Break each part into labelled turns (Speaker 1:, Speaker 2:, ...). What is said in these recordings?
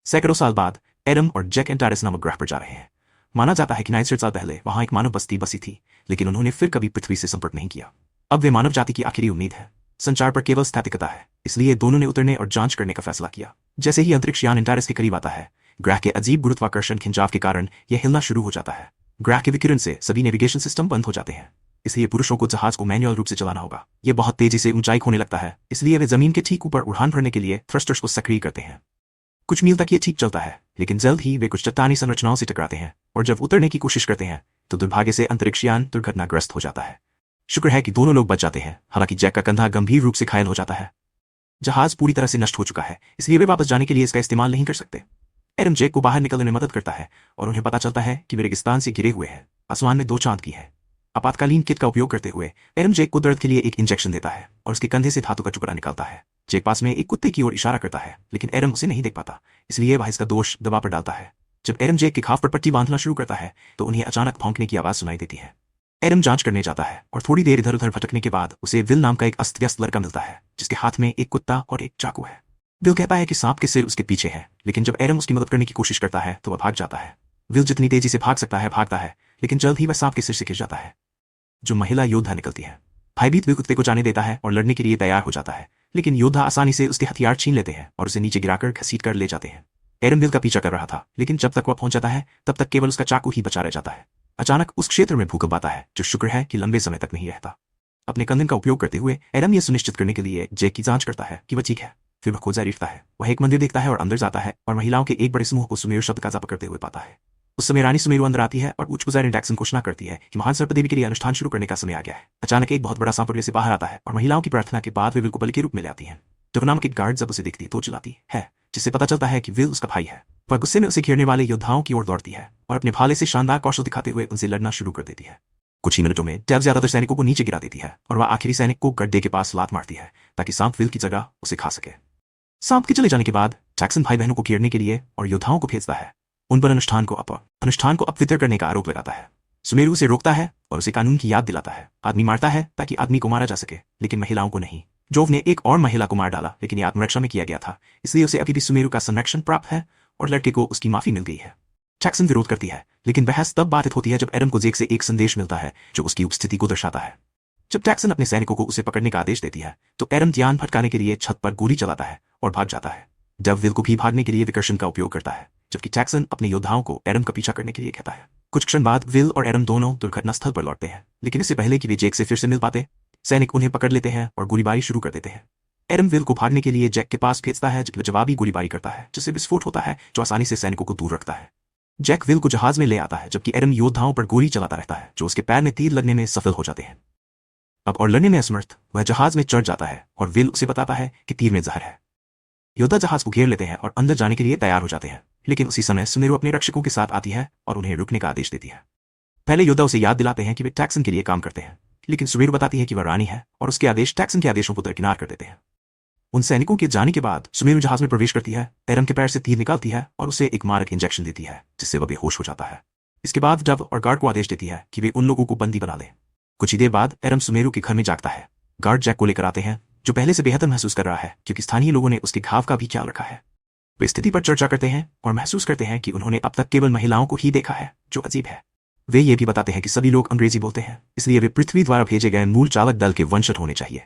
Speaker 1: सैकड़ों साल बाद एडम और जैक एंटारेस नामक ग्रह पर जा रहे हैं। माना जाता है कि 900 साल पहले वहां एक मानव बस्ती बसी थी, लेकिन उन्होंने फिर कभी पृथ्वी से संपर्क नहीं किया। अब वे मानव जाति की आखिरी उम्मीद है। संचार पर केवल स्थैतिकता है, इसलिए दोनों ने उतरने और जांच करने का फैसला किया। जैसे ही अंतरिक्ष यान एंटारेस के करीब आता है, ग्रह के अजीब गुरुत्वाकर्षण खिंचाव के कारण यह हिलना शुरू हो जाता है। ग्रह के विकिरण से सभी नेविगेशन सिस्टम बंद हो जाते हैं, इसलिए पुरुषों को जहाज को मैन्युअल रूप से चलाना होगा। यह बहुत तेजी से ऊंचाई खोने लगता है, इसलिए वे जमीन के ठीक ऊपर उड़ान भरने के लिए थ्रस्टर्स को सक्रिय करते हैं। कुछ मील तक ये ठीक चलता है, लेकिन जल्द ही वे कुछ चट्टानी संरचनाओं से टकराते हैं, और जब उतरने की कोशिश करते हैं तो दुर्भाग्य से अंतरिक्षयान दुर्घटनाग्रस्त हो जाता है। शुक्र है कि दोनों लोग बच जाते हैं, हालांकि जैक का कंधा गंभीर रूप से घायल हो जाता है। जहाज पूरी तरह से नष्ट हो चुका है, इसलिए वे वापस जाने के लिए इसका इस्तेमाल नहीं कर सकते। एडम जैक को बाहर निकलने में मदद करता है और उन्हें पता चलता है कि वे रेगिस्तान से घिरे हुए हैं। आसमान में 2 चांद की है। आपातकालीन किट का उपयोग करते हुए एडम जैक को दर्द के लिए एक इंजेक्शन देता है और उसके कंधे से धातु का टुकड़ा निकालता है। जैक पास में एक कुत्ते की ओर इशारा करता है, लेकिन एडम उसे नहीं देख पाता, इसलिए वह इसका दोष दबा पर डालता है। जब एडम जैक के घाव पर पट्टी बांधना शुरू करता है तो उन्हें अचानक भौंकने की आवाज सुनाई देती है। एडम जांच करने जाता है और थोड़ी देर इधर उधर भटकने के बाद उसे विल नाम का एक अस्त व्यस्त लड़का मिलता है, जिसके हाथ में एक कुत्ता और एक चाकू है। विल कहता है कि सांप के सिर उसके पीछे है, लेकिन जब एडम उसकी मदद करने की कोशिश करता है तो वह भाग जाता है। विल जितनी तेजी से भाग सकता है भागता है, लेकिन जल्द ही वह सांप के सिर से गिर जाता है। जो महिला योद्धा निकलती है। भयभीत विल कुत्ते को जाने देता है और लड़ने के लिए तैयार हो जाता है, लेकिन योद्धा आसानी से उसके हथियार छीन लेते हैं और उसे नीचे गिराकर घसीट कर ले जाते हैं। एडम विल का पीछा कर रहा था, लेकिन जब तक वह पहुंच जाता है तब तक केवल उसका चाकू ही बचा रह जाता है। अचानक उस क्षेत्र में भूकंप आता है, जो शुक्र है कि लंबे समय तक नहीं रहता। अपने कंधन का उपयोग करते हुए एडम यह सुनिश्चित करने के लिए जैक की जांच करता है कि वह ठीक है। फिर वह खोजा रिश्ता है। वह एक मंदिर देखता है और अंदर जाता है और महिलाओं के एक बड़े समूह को सुमेरु शब्द का जाप करते हुए पाता है। उस समय रानी सुमेरु अंदर आती है और उच्च पुजारी टैक्सन घोषणा करती है कि महान सर्पदेवी के लिए अनुष्ठान शुरू करने का समय आ गया है। अचानक एक बहुत बड़ा सांप से बाहर आता है और महिलाओं की प्रार्थना के बाद वे विल को बलि के रूप में ले आती है। जब नाम के गार्ड जब उसे देखती तो चिल्लाती है, जिससे पता चलता है कि विल उसका भाई है। वह गुस्से में उसे घेरने वाले योद्धाओं की ओर दौड़ती है और अपने भाले से शानदार कौशल दिखाते हुए उनसे लड़ना शुरू कर देती है। कुछ ही मिनटों में डेव ज्यादातर सैनिकों को नीचे गिरा देती है और वह आखिरी सैनिक को गड्ढे के पास लात मारती है ताकि सांप विल की जगह उसे खा सके। सांप के चले जाने के बाद टैक्सन भाई बहनों को घेरने के लिए और योद्धाओं को भेजता है। उन पर अनुष्ठान को अपवित्र करने का आरोप लगाता है। सुमेरु उसे रोकता है और उसे कानून की याद दिलाता है। आदमी मारता है ताकि आदमी को मारा जा सके, लेकिन महिलाओं को नहीं। जोव ने एक और महिला को मार डाला, लेकिन यह आत्मरक्षा में किया गया था, इसलिए उसे अभी भी सुमेरु का संरक्षण प्राप्त है और लड़के को उसकी माफी मिल गई है। टैक्सन विरोध करती है, लेकिन बहस तब बाधित होती है जब एडम को जैक से एक संदेश मिलता है जो उसकी उपस्थिति को दर्शाता है। जब टैक्सन अपने सैनिकों को उसे पकड़ने का आदेश देती है तो एडम ध्यान भटकाने के लिए छत पर गोली चलाता है और भाग जाता है। डेव विल को भी भागने के लिए विकर्षण का उपयोग करता है, जबकि टैक्सन अपने योद्धाओं को एडम का पीछा करने के लिए कहता है। कुछ क्षण बाद विल और एडम दोनों दुर्घटना स्थल पर लौटते हैं, लेकिन इससे पहले कि वे जैक से फिर से मिल पाते, सैनिक उन्हें पकड़ लेते हैं और गोलीबारी शुरू कर देते हैं। एडम विल को भागने के लिए जैक के पास भेजता है, जबकि जवाबी गोलीबारी करता है, जिससे विस्फोट होता है जो आसानी से सैनिकों को दूर रखता है। जैक विल को जहाज में ले आता है, जबकि एडम योद्धाओं पर गोली चलाता रहता है जो उसके पैर में तीर लगने में सफल हो जाते हैं। अब और लड़ने में असमर्थ वह जहाज में चढ़ जाता है और विल उसे बताता है कि तीर में जहर है। योद्धा जहाज को घेर लेते हैं और अंदर जाने के लिए तैयार हो जाते हैं, लेकिन उसी समय सुमेरु अपने रक्षकों के साथ आती है और उन्हें रुकने का आदेश देती है। पहले योद्धा उसे याद दिलाते हैं कि वे टैक्सन के लिए काम करते हैं, लेकिन सुमेरु बताती है कि वह रानी है और उसके आदेश टैक्सन के आदेशों को दरकिनार कर देते हैं। उन सैनिकों के जाने के बाद सुमेरु जहाज में प्रवेश करती है, एडम के पैर से तीर निकालती है और उसे एक मारक इंजेक्शन देती है, जिससे वह बेहोश हो जाता है। इसके बाद डव और गार्ड को आदेश देती है कि वे उन लोगों को बंदी बना लें। कुछ ही देर बाद एडम सुमेरु के घर में जागता है। गार्ड जैक को लेकर आते हैं, जो पहले से बेहतर महसूस कर रहा है क्योंकि स्थानीय लोगों ने उसके घाव का भी ख्याल रखा है। वे स्थिति पर चर्चा करते हैं और महसूस करते हैं कि उन्होंने अब तक केवल महिलाओं को ही देखा है, जो अजीब है। वे ये भी बताते हैं कि सभी लोग अंग्रेजी बोलते हैं, इसलिए वे पृथ्वी द्वारा भेजे गए मूल चालक दल के वंशज होने चाहिए।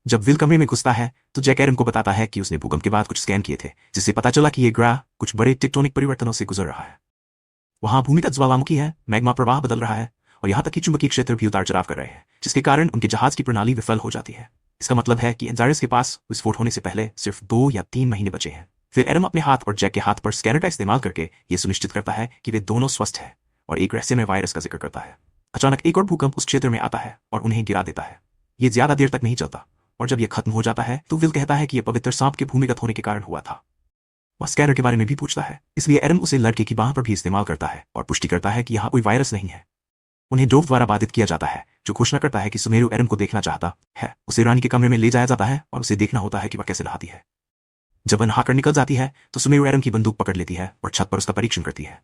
Speaker 1: जब विल कमरे में घुसता है तो जैक एडम को बताता है कि उसने भूकंप के बाद कुछ स्कैन किए थे, जिससे पता चला कि यह ग्रह कुछ बड़े टेक्टोनिक परिवर्तनों से गुजर रहा है। वहां भूमिगत ज्वालामुखी है, मैग्मा प्रवाह बदल रहा है और यहां तक कि चुंबकीय क्षेत्र भी उतार चढ़ाव कर रहे हैं, जिसके कारण उनके जहाज की प्रणाली विफल हो जाती है। इसका मतलब है कि एंजारिस के पास विस्फोट होने से पहले सिर्फ 2 या 3 महीने बचे हैं। फिर एडम अपने हाथ और जैक के हाथ पर स्कैनर का इस्तेमाल करके ये सुनिश्चित करता है कि वे दोनों स्वस्थ हैं और एक रहस्यमय वायरस का जिक्र करता है। अचानक एक और भूकंप उस क्षेत्र में आता है और उन्हें गिरा देता है। ये ज्यादा देर तक नहीं चलता और जब यह खत्म हो जाता है तो विल कहता है कि यह पवित्र सांप के भूमिगत होने के कारण हुआ था। वह स्कैनर के बारे में भी पूछता है, इसलिए एडम उसे लड़के की बाह पर भी इस्तेमाल करता है और पुष्टि करता है कि यहाँ कोई वायरस नहीं है। उन्हें डोव द्वारा बाधित किया जाता है, जो घोषणा करता है कि सुमेरु एडम को देखना चाहता है। उसे रानी के कमरे में ले जाया जाता है और उसे देखना होता है कि वह कैसे नहाती है। जब वह नहाकर निकल जाती है तो सुमेरु एडम की बंदूक पकड़ लेती है और छत पर उसका परीक्षण करती है।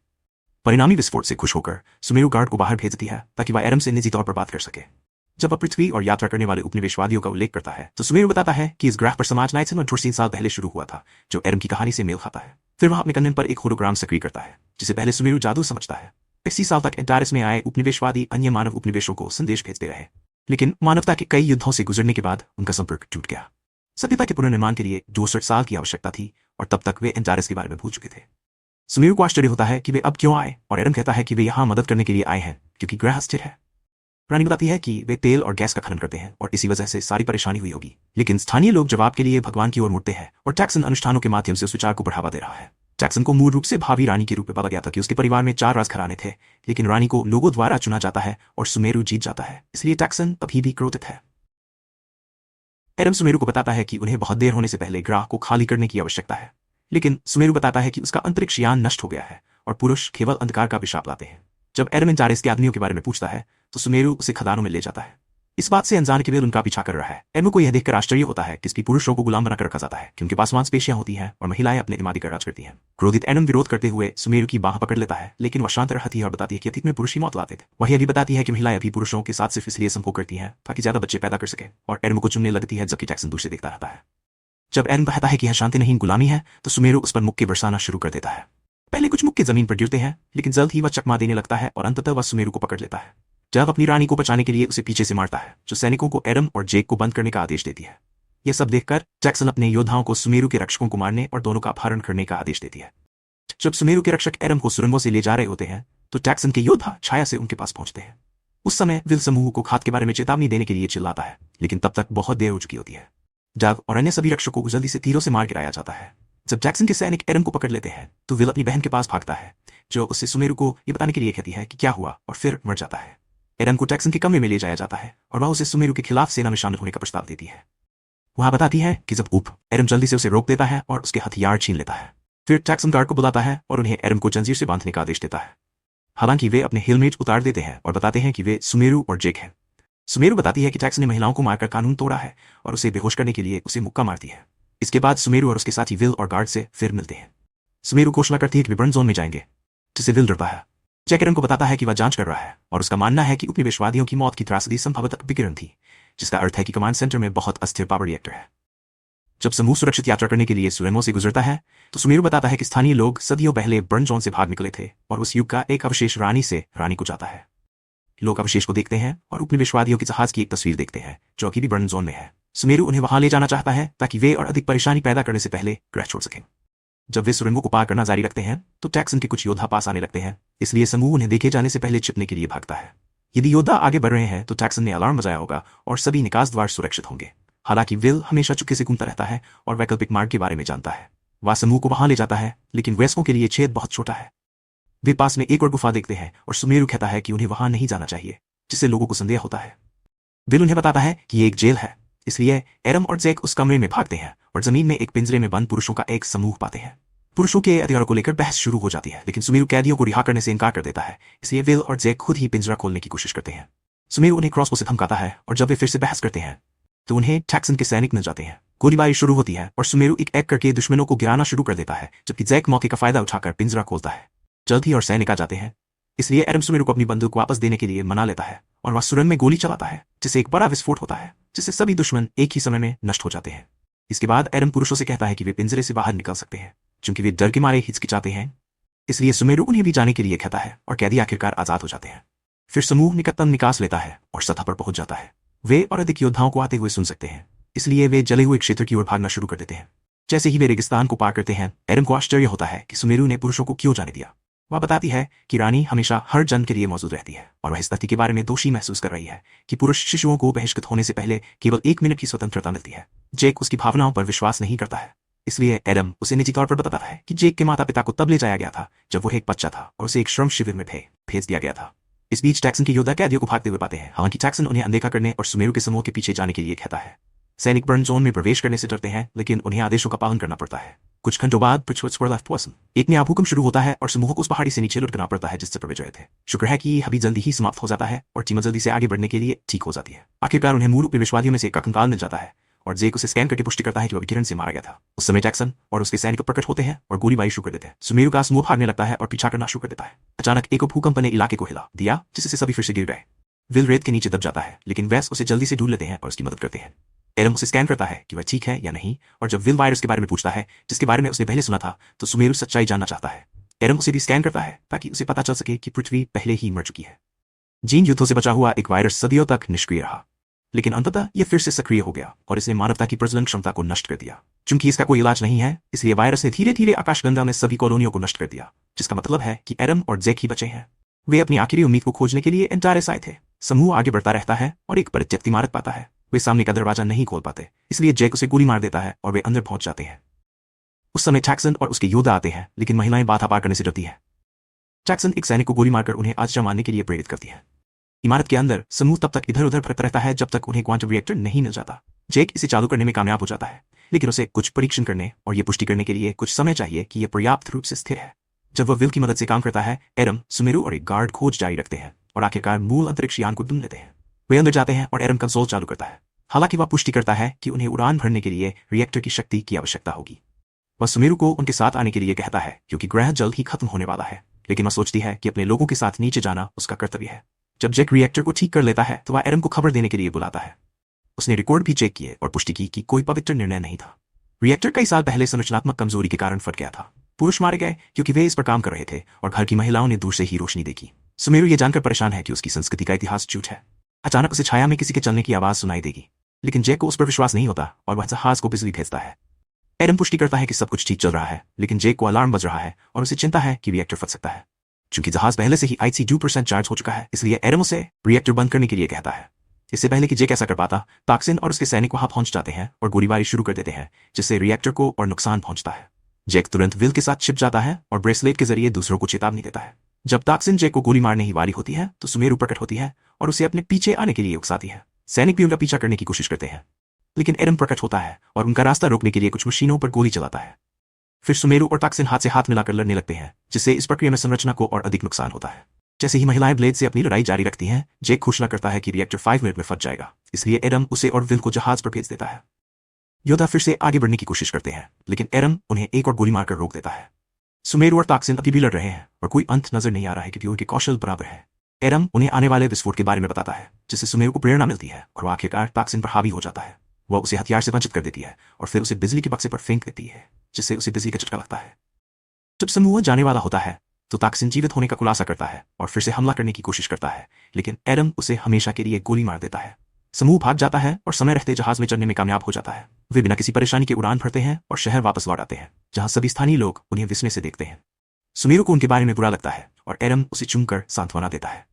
Speaker 1: परिणामी विस्फोट से खुश होकर सुमेरु गार्ड को बाहर भेजती है ताकि वह एडम से निजी तौर पर बात कर सके। जब वह पृथ्वी और यात्रा करने वाले उपनिवेशवादियों का उल्लेख करता है तो सुमेरु बताता है कि इस ग्रह पर समाज नाइट्स में 3 साल पहले शुरू हुआ था, जो एडम की कहानी से मेल खाता है। फिर वह अपने कन्वेन पर एक होलोग्राम सक्रिय करता है, जिसे पहले सुमेरु जादू समझता है। 80 साल तक एंटारिस में आए उपनिवेशवादी अन्य मानव उपनिवेशों को संदेश भेजते रहे, लेकिन मानवता के कई युद्धों से गुजरने के बाद उनका संपर्क टूट गया। सभ्यता के पुनर्निर्माण के लिए 62 साल की आवश्यकता थी, और तब तक वे एंटारिस के बारे में भूल चुके थे। सुमेरु को आश्चर्य होता है कि वे अब क्यों आए, और एडम कहता है कि वे यहाँ मदद करने के लिए आए हैं क्योंकि ग्रह स्थिर है। रानी बताती है कि वे तेल और गैस का खनन करते हैं और इसी वजह से सारी परेशानी हुई होगी, लेकिन स्थानीय लोग जवाब के लिए भगवान की ओर मुड़ते हैं और टैक्सन अनुष्ठानों के माध्यम से उस विचार को बढ़ावा दे रहा है। टैक्सन को मूल रूप से भावी रानी के रूप में पता गया था कि उसके परिवार में 4 राजघराने थे, लेकिन रानी को लोगों द्वारा चुना जाता है और सुमेरु जीत जाता है, इसलिए टैक्सन अभी भी क्रोधित है। एडम सुमेरु को बताता है कि उन्हें बहुत देर होने से पहले ग्रह को खाली करने की आवश्यकता है, लेकिन सुमेरु बताता है कि उसका अंतरिक्ष यान नष्ट हो गया है और पुरुष केवल अंधकार का अभिशाप लाते हैं। जब एडम एंटारिस के आदमियों के बारे में पूछता है तो सुमेरु उसे खदानों में ले जाता है। इस बात से अनजान के वे उनका पीछा कर रहा है। एडम को यह देखकर आश्चर्य होता है कि पुरुषों को गुलाम बनाकर रखा जाता है क्योंकि उनके पास मांसपेशियां होती हैं और महिलाएं अपने दिमागी का राज करती हैं। क्रोधित एडम विरोध करते हुए सुमेरु की बाह पकड़ लेता है, लेकिन वह शांत रहती है और बताती है कि अतीत में पुरुष ही मौत लाते थे। वह यह भी बताती है कि महिलाएं अभी पुरुषों के साथ सिर्फ इसलिए संभोग करती हैं ताकि ज्यादा बच्चे पैदा कर सके, और एडम को चुनने लगती है, जबकि टैक्सन दूर से देखता रहता है। जब एडम कहता है कि यह शांति नहीं गुलामी है तो सुमेरु उस पर मुक्के बरसाना शुरू कर देता है। पहले कुछ मुक्के जमीन पर गिरते हैं, लेकिन जल्द ही वह चकमा देने लगता है और अंततः वह सुमेरु को पकड़ लेता है। जब अपनी रानी को बचाने के लिए उसे पीछे से मारता है, जो सैनिकों को एडम और जेक को बंद करने का आदेश देती है। यह सब देखकर टैक्सन अपने योद्धाओं को सुमेरु के रक्षकों को मारने और दोनों का अपहरण करने का आदेश देती है। जब सुमेरु के रक्षक एडम को सुरंगों से ले जा रहे होते हैं तो टैक्सन के योद्धा छाया से उनके पास पहुंचते हैं। उस समय विल समूह को खात के बारे में चेतावनी देने के लिए चिल्लाता है, लेकिन तब तक बहुत देर हो चुकी होती है। डग और अन्य सभी रक्षकों को जल्दी से तीरों से मार गिराया जाता है। जब टैक्सन के सैनिक एडम को पकड़ लेते हैं तो विल अपनी बहन के पास भागता है, जो उससे सुमेरु को यह बताने के लिए कहती है कि क्या हुआ, और फिर मर जाता है। एडम को टैक्सन के कमरे में ले जाया जाता है और वह उसे सुमेरु के खिलाफ सेना में शामिल होने का प्रस्ताव देती है। वह बताती है कि जब एडम जल्दी से उसे रोक देता है और उसके हथियार छीन लेता है। फिर टैक्सन गार्ड को बुलाता है और उन्हें एडम को जंजीर से बांधने का आदेश देता है। हालांकि वे अपने हेलमेट उतार देते हैं और बताते हैं कि वे सुमेरु और जेक हैं। सुमेरु बताती है कि टैक्सन ने महिलाओं को मारकर कानून तोड़ा है और उसे बेहोश करने के लिए उसे मुक्का मारती है। इसके बाद सुमेरु और उसके साथी विल और गार्ड से फिर मिलते हैं। सुमेरु घोषणा करती है कि वे बर्न जोन में जाएंगे, जिससे विल डरता है। जैक एडम को बताता है कि वह जांच कर रहा है और उसका मानना है कि उपनिवेशवादियों की मौत की त्रासदी संभवतः विकिरण थी, जिसका अर्थ है कि कमांड सेंटर में बहुत अस्थिर पावर रिएक्टर है। जब समूह सुरक्षित यात्रा करने के लिए सुरंगों से गुजरता है तो सुमेरु बताता है कि स्थानीय लोग सदियों पहले बर्न जोन से भाग निकले थे और उस युग का एक अवशेष रानी से रानी को जाता है। लोग अवशेष को देखते हैं और उपनिवेशवादियों के जहाज की एक तस्वीर देखते हैं जो कि भी बर्न जोन में है। सुमेरु उन्हें वहां ले जाना चाहता है ताकि वे और अधिक परेशानी पैदा करने से पहले ग्रह छोड़ सकें। जब वे सुरंगों को पार करना जारी रखते हैं तो टैक्सन के कुछ योद्धा पास आने लगते हैं, इसलिए समूह उन्हें देखे जाने से पहले छिपने के लिए भागता है। यदि योद्धा आगे बढ़ रहे हैं तो टैक्सन ने अलार्म बजाया होगा और सभी निकास द्वार सुरक्षित होंगे। हालांकि विल हमेशा चुपके से घूमता रहता है और वैकल्पिक मार्ग के बारे में जानता है। वह समूह को वहां ले जाता है, लेकिन वयस्कों के लिए छेद बहुत छोटा है। वे पास में एक और गुफा देखते हैं और सुमेरु कहता है कि उन्हें वहां नहीं जाना चाहिए, जिससे लोगों को संदेह होता है। विल उन्हें बताता है कि ये एक जेल है, इसलिए एडम और जैक उस कमरे में भागते हैं और जमीन में एक पिंजरे में बंद पुरुषों का एक समूह पाते हैं। पुरुषों के अधिकारों को लेकर बहस शुरू हो जाती है, लेकिन सुमेरु कैदियों को रिहा करने से इनकार कर देता है, इसलिए विल और जैक खुद ही पिंजरा खोलने की कोशिश करते हैं। सुमेरु उन्हें क्रॉसबो से धमकाता है और जब वे फिर से बहस करते हैं तो उन्हें टैक्सन के सैनिक मिल जाते हैं। गोलीबारी शुरू होती है और सुमेरु एक एक करके दुश्मनों को गिराना शुरू कर देता है, जबकि जैक मौके का फायदा उठाकर पिंजरा खोलता है। जल्द ही और सैनिक आ जाते हैं, इसलिए एडम सुमेरु को अपनी बंदूक वापस देने के लिए मना लेता है और वह सुरंग में गोली चलाता है, जिससे एक बड़ा विस्फोट होता है, जिससे सभी दुश्मन एक ही समय में नष्ट हो जाते हैं। इसके बाद एडम पुरुषों से कहता है कि वे पिंजरे से बाहर निकल सकते हैं, क्योंकि वे डर के मारे हिचकिचाते हैं। इसलिए सुमेरु उन्हें भी जाने के लिए कहता है और कैदी आखिरकार आजाद हो जाते हैं। फिर समूह निकटतम निकास लेता है और सतह पर पहुंच जाता है। वे और अधिक योद्धाओं को आते हुए सुन सकते हैं, इसलिए वे जले हुए क्षेत्र की ओर भागना शुरू कर देते हैं। जैसे ही वे रेगिस्तान को पार करते हैं, एडम को आश्चर्य होता है कि सुमेरु ने पुरुषों को क्यों जाने दिया। वह बताती है कि रानी हमेशा हर जन्म के लिए मौजूद रहती है और वह इस तथ्य के बारे में दोषी महसूस कर रही है कि पुरुष शिशुओं को बहिष्कृत होने से पहले केवल 1 मिनट की स्वतंत्रता मिलती है। जेक उसकी भावनाओं पर विश्वास नहीं करता है, इसलिए एडम उसे निजी तौर पर बताता है कि जेक के माता पिता को तब ले जाया गया था जब वो एक बच्चा था और उसे एक श्रम शिविर में भेज दिया गया था। इस बीच टैक्सन के योद्धा कैदियों को भागते हुए पाते हैं। हालांकि टैक्सन उन्हें अनदेखा करने और सुमेरु के समूह के पीछे जाने के लिए कहता है। सैनिक बर्न जोन में प्रवेश करने से डरते हैं, लेकिन उन्हें आदेशों का पालन करना पड़ता है। कुछ घंटों बाद एक नया भूकंप शुरू होता है और समूह को उस पहाड़ी से नीचे लुढ़कना पड़ता है जिससे प्रवेश हुए थे। शुक्र है कि अभी जल्दी ही समाप्त हो जाता है और टीम जल्दी से आगे बढ़ने के लिए ठीक हो जाती है। आखिरकार उन्हें मूल उपनिवेशवादियों में से एक कंकाल मिल जाता है और जेक उसे स्कैन करके पुष्टि करता है कि वह विकिरण से मारा गया था। उस समय टैक्सन और उसके सैनिक प्रकट होते हैं और गोलीबारी शुरू कर देते हैं। सुमेरु का समूह भागने लगता है और पीछा करना शुरू कर देता है। अचानक एक भूकंप ने इलाके को हिला दिया, जिससे सभी फिर से गिर गए। विल रेत के नीचे दब जाता है, लेकिन वेस उसे जल्दी से ढूंढ लेते हैं और उसकी मदद करते हैं। एडम उसे स्कैन करता है कि वह ठीक है या नहीं, और जब विल वायरस के बारे में पूछता है जिसके बारे में उसने पहले सुना था, तो सुमेरु सच्चाई जानना चाहता है। एडम उसे भी स्कैन करता है ताकि उसे पता चल सके कि पृथ्वी पहले ही मर चुकी है। जीन युद्धों से बचा हुआ एक वायरस सदियों तक निष्क्रिय रहा, लेकिन अंततः यह फिर से सक्रिय हो गया और इसने मानवता की प्रजनन क्षमता को नष्ट कर दिया। चूंकि इसका कोई इलाज नहीं है, इसलिए वायरस ने धीरे धीरे आकाशगंगा में सभी कॉलोनियों को नष्ट कर दिया, जिसका मतलब है कि एडम और जैक ही बचे हैं। वे अपनी आखिरी उम्मीद को खोजने के लिए एंटारेस आए थे। समूह आगे बढ़ता रहता है और एक परित्यक्त इमारत पाता है। वे सामने का दरवाजा नहीं खोल पाते, इसलिए जैक उसे गोली मार देता है और वे अंदर पहुंच जाते हैं। उस समय टैक्सन और उसके योद्धा आते हैं, लेकिन महिलाएं बाधा पार करने से डरती है। टैक्सन एक सैनिक को गोली मारकर उन्हें आश्चर्य मानने के लिए प्रेरित करती है। इमारत के अंदर समूह तब तक इधर उधर भटकता रहता है जब तक उन्हें क्वांटम रिएक्टर नहीं मिल जाता। जैक इसे चालू करने में कामयाब हो जाता है, लेकिन उसे कुछ परीक्षण करने और ये पुष्टि करने के लिए कुछ समय चाहिए कि यह पर्याप्त रूप से स्थिर है। जब वह विल की मदद से काम करता है, एडम, सुमेरु और एक गार्ड खोज जारी रखते हैं और आखिरकार मूल अंतरिक्ष यान को ढूंढ लेते हैं। वे अंदर जाते हैं और एडम कंसोल चालू करता है। हालांकि वह पुष्टि करता है कि उन्हें उड़ान भरने के लिए रिएक्टर की शक्ति की आवश्यकता होगी। वह सुमेरु को उनके साथ आने के लिए कहता है क्योंकि ग्रह जल्द ही खत्म होने वाला है, लेकिन वह सोचती है कि अपने लोगों के साथ नीचे जाना उसका कर्तव्य है। जब जैक रिएक्टर को ठीक कर लेता है तो वह एडम को खबर देने के लिए बुलाता है। उसने रिकॉर्ड भी चेक किए और पुष्टि की कि कोई पवित्र निर्णय नहीं था। रिएक्टर कई साल पहले संरचनात्मक कमजोरी के कारण फट गया था। पुरुष मारे गए क्योंकि वे इस पर काम कर रहे थे और घर की महिलाओं ने दूर से ही रोशनी देखी। सुमेरु ये जानकर परेशान है कि उसकी संस्कृति का इतिहास झूठ है। अचानक उसे छाया में किसी के चलने की आवाज सुनाई देगी, लेकिन जैक को उस पर विश्वास नहीं होता और वह जहाज को बिजली भेजता है। एडम पुष्टि करता है कि सब कुछ ठीक चल रहा है, लेकिन जैक को अलार्म बज रहा है और उसे चिंता है कि रिएक्टर फट सकता है। चूंकि जहाज पहले से ही 82% चार्ज हो चुका है, इसलिए एडम उसे रिएक्टर बंद करने के लिए कहता है। इससे पहले कि जैक ऐसा कर पाता, टॉक्सिन और उसके सैनिक वहां पहुंच जाते हैं और गोलीबारी शुरू कर देते हैं, जिससे रिएक्टर को और नुकसान पहुंचता है। जैक तुरंत विल के साथ छिप जाता है और ब्रेसलेट के जरिए दूसरों को चेतावनी देता है। जब टॉक्सिन जैक को गोली मारने ही वाली होती है तो सुमेरु प्रकट होती है और उसे अपने पीछे आने के लिए उकसाती है। सैनिक भी उनका पीछा करने की कोशिश करते हैं, लेकिन एडम प्रकट होता है और उनका रास्ता रोकने के लिए कुछ मशीनों पर गोली चलाता है। फिर सुमेरु और टॉक्सिन हाथ से हाथ मिलाकर लड़ने लगते हैं, जिससे इस प्रक्रिया में संरचना को और अधिक नुकसान होता है। जैसे ही महिलाएं ब्लेड से अपनी लड़ाई जारी रखती हैं, जैक घोषणा करता है कि रिएक्टर 5 मिनट में फट जाएगा, इसलिए एडम उसे और विल को जहाज पर भेज देता है। योद्धा फिर से आगे बढ़ने की कोशिश करते हैं, लेकिन एडम उन्हें एक और गोली मारकर रोक देता है। सुमेरु और टॉक्सिन अभी भी लड़ रहे हैं और कोई अंत नजर नहीं आ रहा है क्योंकि उनके कौशल बराबर है। एडम उन्हें आने वाले विस्फोट के बारे में बताता है, जिससे सुमेरु को प्रेरणा मिलती है और वह आखिरकार टॉक्सिन पर हावी हो जाता है। वह उसे हथियार से वंचित कर देती है और फिर उसे बिजली के बक्से पर फेंक देती है, जिससे उसे बिजली का झटका लगता है। जब समूह जाने वाला होता है तो टॉक्सिन जीवित होने का खुलासा करता है और फिर से हमला करने की कोशिश करता है, लेकिन एडम उसे हमेशा के लिए गोली मार देता है। समूह भाग जाता है और समय रहते जहाज में चढ़ने में कामयाब हो जाता है। वे बिना किसी परेशानी के उड़ान भरते हैं और शहर वापस लौट आते हैं, जहां सभी स्थानीय लोग उन्हें विस्मय से देखते हैं। सुमेरु को उनके बारे में बुरा लगता है और एडम उसे चूमकर सांत्वना देता है।